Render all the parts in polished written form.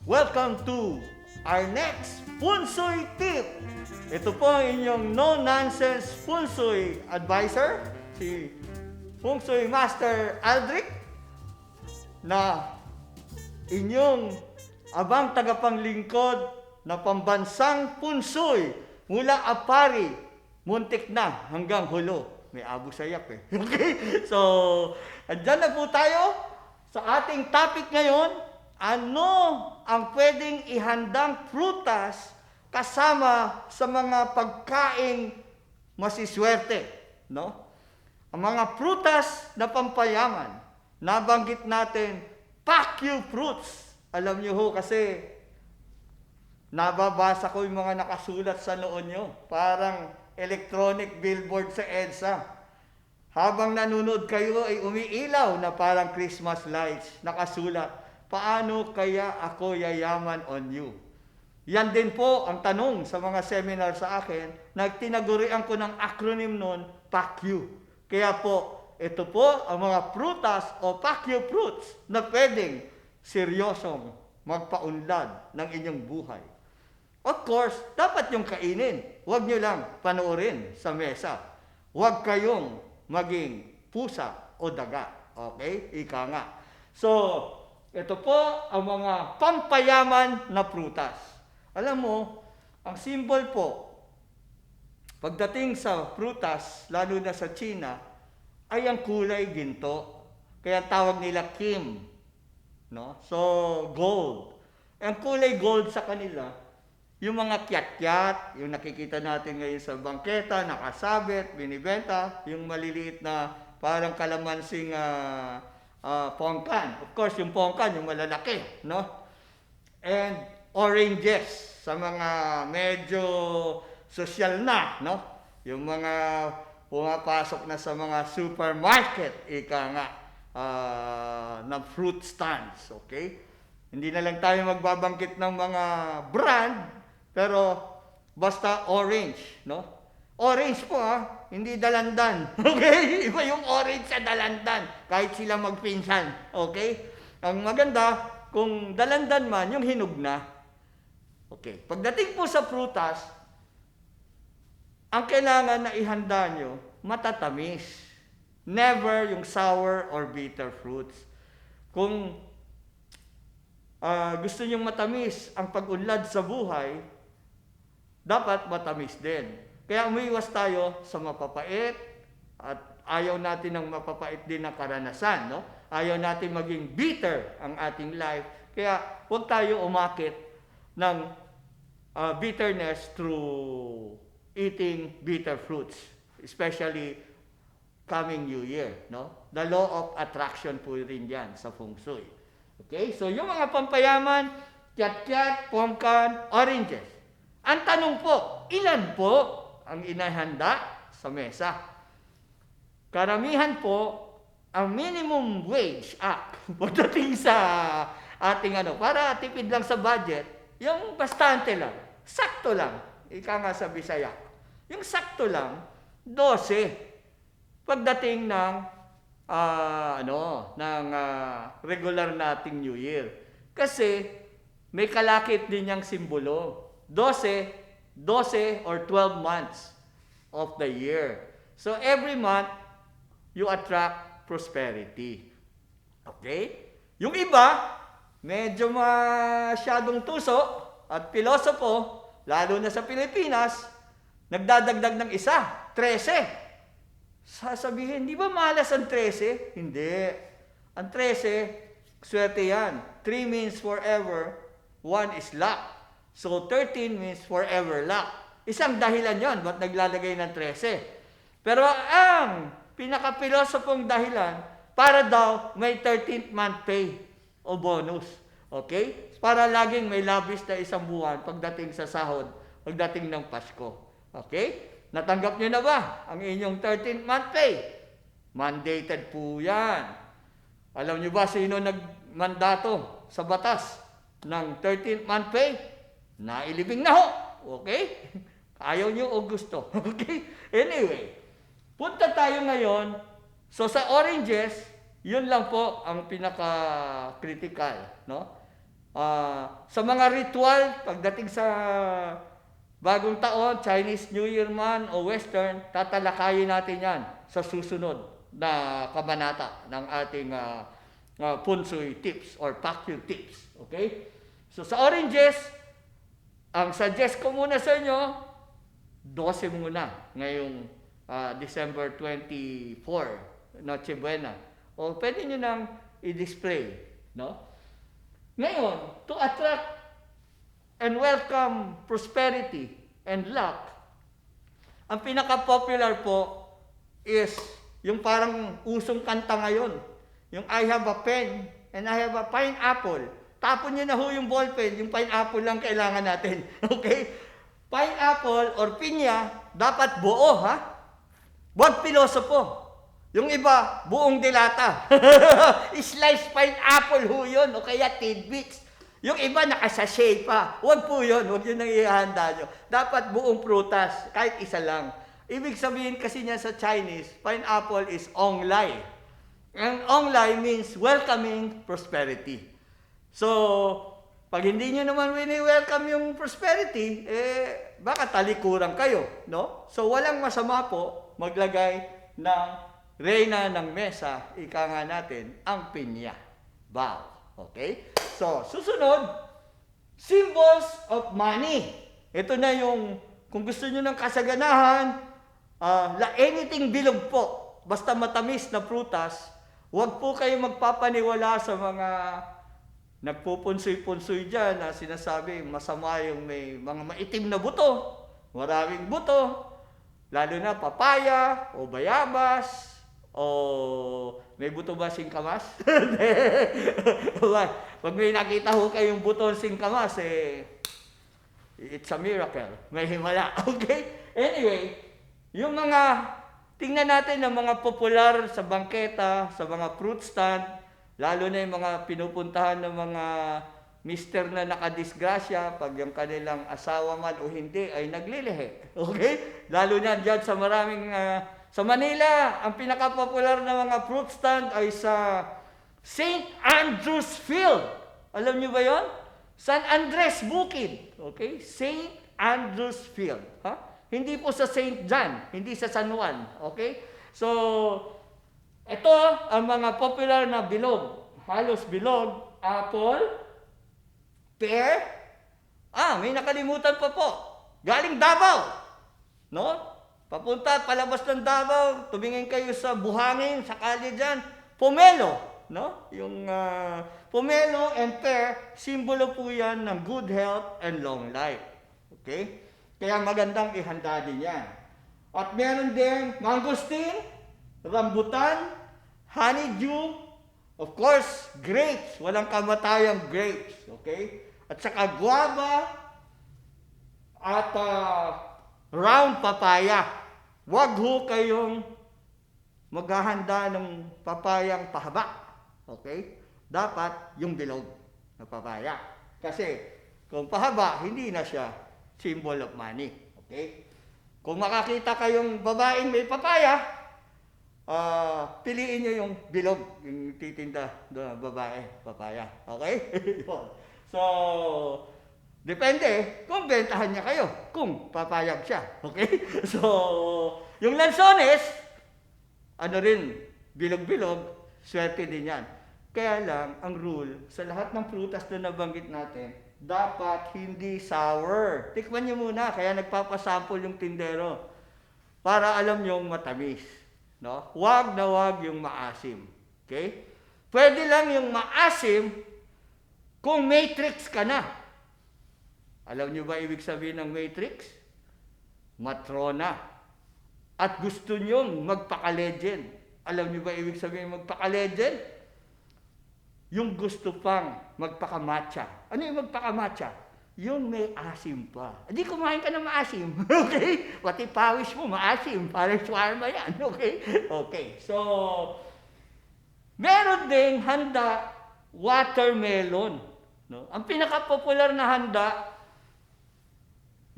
Welcome to our next Punsoy Tip. Ito po ang inyong no-nonsense Punsoy advisor, si Punsoy Master Aldrich, na inyong abang tagapanglingkod na pambansang Punsoy mula Apari, muntik na hanggang Hulo. May abo sayak eh. Okay? So, andyan na po tayo sa ating topic ngayon. Ano ang pwedeng ihandang prutas kasama sa mga pagkaing masiswerte, no? Ang mga prutas na pampayaman, nabanggit natin, Pakyu fruits. Alam niyo ho kasi, nababasa ko yung mga nakasulat sa noon nyo, parang electronic billboard sa EDSA. Habang nanonood kayo ay umiilaw na parang Christmas lights, nakasulat, paano kaya ako yayaman on you? Yan din po ang tanong sa mga seminar sa akin, na tinagurian ko ng acronym nun, PACU. Kaya po, ito po ang mga prutas o PACU fruits na pwedeng seryosong magpaunlad ng inyong buhay. Of course, dapat yung kainin. Huwag nyo lang panoorin sa mesa. Huwag kayong maging pusa o daga. Okay? Ika nga. So, ito po ang mga pampayaman na prutas. Alam mo, ang symbol po, pagdating sa prutas, lalo na sa China, ay ang kulay ginto. Kaya tawag nila kim. No? So, gold. Ang kulay gold sa kanila, yung mga kyat-kyat, yung nakikita natin ngayon sa bangketa, nakasabit, binibenta, yung maliliit na parang kalamansing pongkan. Of course, yung pongkan, yung malalaki, no? And oranges, sa mga medyo social na, no? Yung mga pumapasok na sa mga supermarket, ika nga, na fruit stands, okay? Hindi na lang tayo magbabangkit ng mga brand, pero basta orange, no? Orange po hindi dalandan. Okay? Iba yung orange sa dalandan. Kahit sila magpinsan. Okay? Ang maganda, kung dalandan man, yung hinog na. Okay. Pagdating po sa prutas, ang kailangan na ihanda nyo, matatamis. Never yung sour or bitter fruits. Kung gusto nyong matamis ang pag-unlad sa buhay, dapat matamis din. Kaya umiwas tayo sa mapapait at ayaw natin ng mapapait din na karanasan, no? Ayaw natin maging bitter ang ating life. Kaya huwag tayo umakit ng bitterness through eating bitter fruits, especially coming New Year, no? The law of attraction po rin yan sa Feng Shui. Okay? So yung mga pampayaman, kyat-kyat, pumpkin, oranges. Ang tanong po, ilan po ang inahanda sa mesa? Karamihan po, ang Minimum Wage Act, pagdating sa ating para tipid lang sa budget, yung bastante lang, sakto lang, ika nga sa Bisaya, yung sakto lang, 12, pagdating ng regular nating New Year. Kasi may kalakip din yang simbolo. 12 or 12 months of the year. So every month, you attract prosperity. Okay? Yung iba, medyo masyadong tuso at pilosopo, lalo na sa Pilipinas, nagdadagdag ng isa, 13. Sasabihin, di ba malas ang 13? Hindi. Ang 13, swerte yan. 3 means forever, 1 is luck. So 13 means forever luck. Isang dahilan yon ba't naglalagay ng 13. Pero ang pinaka-pilosopong dahilan, para daw may 13th month pay o bonus. Okay? Para laging may labis na isang buwan pagdating sa sahod, pagdating ng Pasko. Okay? Natanggap nyo na ba ang inyong 13th month pay? Mandated po yan. Alam nyo ba sino nagmandato sa batas ng 13th month pay? Nailibing na ho. Okay? Ayaw nyo o gusto. Okay? Anyway, punta tayo ngayon. So sa oranges, yun lang po ang pinaka-critical. No? Sa mga ritual, pagdating sa bagong taon, Chinese New Year man o Western, tatalakayin natin yan sa susunod na kabanata ng ating Feng Shui tips or Pacquiao tips. Okay? So sa oranges, ang suggest ko muna sa inyo, 12 muna ngayong December 24, Noche Buena. O pwede nyo nang i-display. No? Ngayon, to attract and welcome prosperity and luck, ang pinaka-popular po is yung parang usong kanta ngayon. Yung I have a pen and I have a pineapple. Tapon nyo na ho yung ballpen, yung pineapple lang kailangan natin. Okay? Pineapple or pinya, dapat buo, ha? Huwag pilosopo. Yung iba, buong dilata. Sliced pineapple ho yun, o kaya tidbits. Yung iba nakasashay pa. Huwag po yun, huwag yun ang ihanda nyo. Dapat buong prutas, kahit isa lang. Ibig sabihin kasi niya sa Chinese, pineapple is ong lai. And ong lai means welcoming prosperity. So, pag hindi nyo naman wini-welcome yung prosperity, baka talikuran kayo, no? So, walang masama po maglagay ng reyna ng mesa, ika nga natin, ang pinya. Bow. Okay? So, susunod, symbols of money. Ito na yung, kung gusto nyo ng kasaganahan, anything bilog po, basta matamis na prutas, huwag po kayo magpapaniwala sa mga nagpupunsoy-punsoy dyan na sinasabi masama yung may mga maitim na buto, maraming buto, lalo na papaya o bayabas, o may buto ba singkamas? Pag may nakita ho kayong buto singkamas, it's a miracle. May himala. Okay? Anyway, yung mga, tingnan natin ang mga popular sa bangketa, sa mga fruit stand, lalo na yung mga pinupuntahan ng mga mister na nakadisgrasya, pag yung kanilang asawa man o hindi ay naglilihi. Okay? Lalo na dyan sa maraming, sa Manila, ang pinaka-popular na mga fruit stand ay sa St. Andrew's Field. Alam niyo ba yon? San Andres Bukid. Okay? St. Andrew's Field. Ha? Hindi po sa St. John, hindi sa San Juan. Okay? So, ito ang mga popular na bilog. Halos bilog. Apple, pear. May nakalimutan pa po. Galing Davao. No? Papunta, palabas ng Davao, tumingin kayo sa buhangin, sakali dyan, pomelo, no? Yung pomelo and pear, simbolo po yan ng good health and long life. Okay? Kaya magandang ihanda din yan. At meron din mangosteen, rambutan, honeydew, of course, grapes, walang kamatayang grapes. Okay? At saka guava, at round papaya. Huwag ho kayong maghahanda ng papayang pahaba. Okay? Dapat yung bilog na papaya. Kasi kung pahaba, hindi na siya symbol of money. Okay? Kung makakita kayong babaeng may papaya, piliin nyo yung bilog, yung titinda na babae, papaya. Okay? So, depende kung bentahan niya kayo, kung papayag siya. Okay? So, yung lansones, bilog-bilog, swerte din yan. Kaya lang, ang rule, sa lahat ng prutas na nabanggit natin, dapat hindi sour. Tikman niyo muna, kaya nagpapasample yung tindero. Para alam yung matamis. No? Wag na wag yung maasim. Okay? Pwede lang yung maasim kung matrix ka na. Alam niyo ba ibig sabihin ng matrix? Matrona. At gusto niyong magpaka-legend. Alam niyo ba ibig sabihin magpaka-legend? Yung gusto pang magpaka-matcha. Ano yung magpaka-matcha? Yung may asim pa. Hindi kumain ka ng maasim. Okay? Pati pawis mo maasim. Parang shawarma yan. Okay? Okay. So, meron ding handa watermelon. No? Ang pinaka-popular na handa,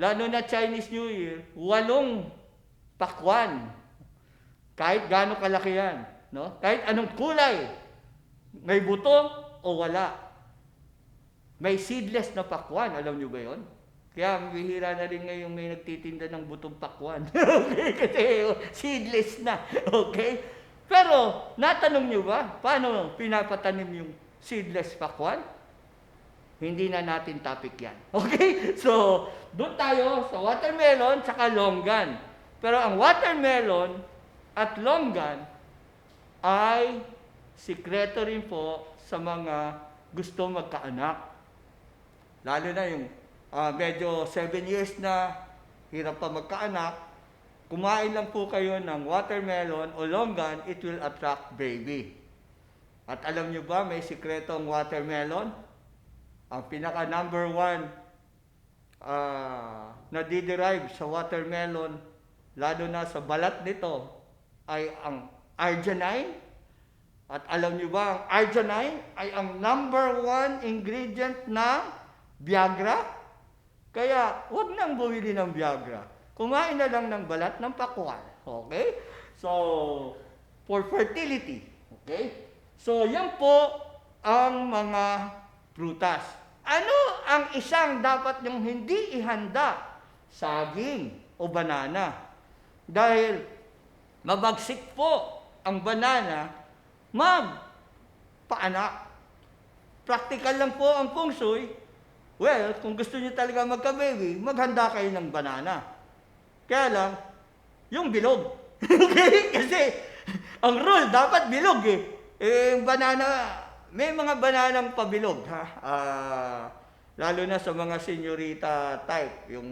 lalo na Chinese New Year, 8 pakwan. Kahit gaano kalaki yan. No? Kahit anong kulay. May buto o wala. May seedless na pakwan, alam nyo ba yon? Kaya bihira na rin ngayon may nagtitinda ng butong pakwan. Okay, kasi seedless na. Okay? Pero, natanong nyo ba, paano pinapatanim yung seedless pakwan? Hindi na natin topic yan. Okay? So, doon tayo sa watermelon saka longgan. Pero ang watermelon at longgan ay sikreto rin po sa mga gusto magkaanak. Lalo na yung medyo 7 years na, hirap pa magkaanak, kumain lang po kayo ng watermelon o longgan, it will attract baby. At alam nyo ba, may sikreto ang watermelon? Ang pinaka number 1 na diderive sa watermelon, lalo na sa balat nito, ay ang arginine. At alam niyo ba, ang arginine ay ang number 1 ingredient ng Viagra. Kaya, huwag nang bumili ng Viagra. Kumain na lang ng balat ng pakwan. Okay? So, for fertility. Okay? So, yan po ang mga prutas. Ano ang isang dapat yung hindi ihanda? Saging o banana. Dahil mabagsik po ang banana, magpaanak. Practical lang po ang feng shui. Well, kung gusto niyo talaga magka-baby, maghanda kayo ng banana. Kaya lang, yung bilog. Okay? Kasi, ang rule, dapat bilog eh. Banana, may mga bananang pabilog, ha? Lalo na sa mga senyorita type, yung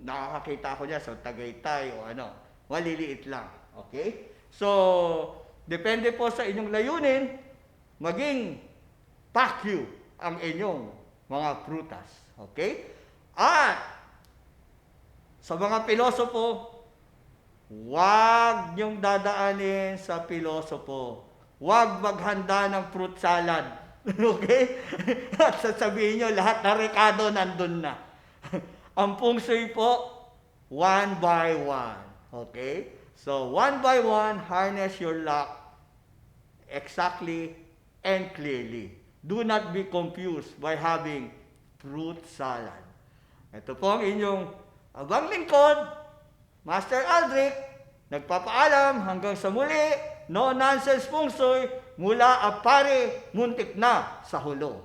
nakakakita ko niya sa Tagaytay o ano, maliliit lang. Okay? So, depende po sa inyong layunin, maging pakyu ang inyong mga prutas. Okay? At, sa mga pilosopo, huwag niyong dadaanin sa pilosopo. Huwag maghanda ng fruit salad. Okay? At sasabihin nyo, lahat na rekado nandun na. Ang feng shui po, 1 by 1. Okay? So, 1 by 1, harness your luck exactly and clearly. Do not be confused by having fruit salad. Ito po ang inyong abang lingkod, Master Aldrich, nagpapaalam hanggang sa muli. No nonsense feng shui mula Apare, muntik na sa hulo.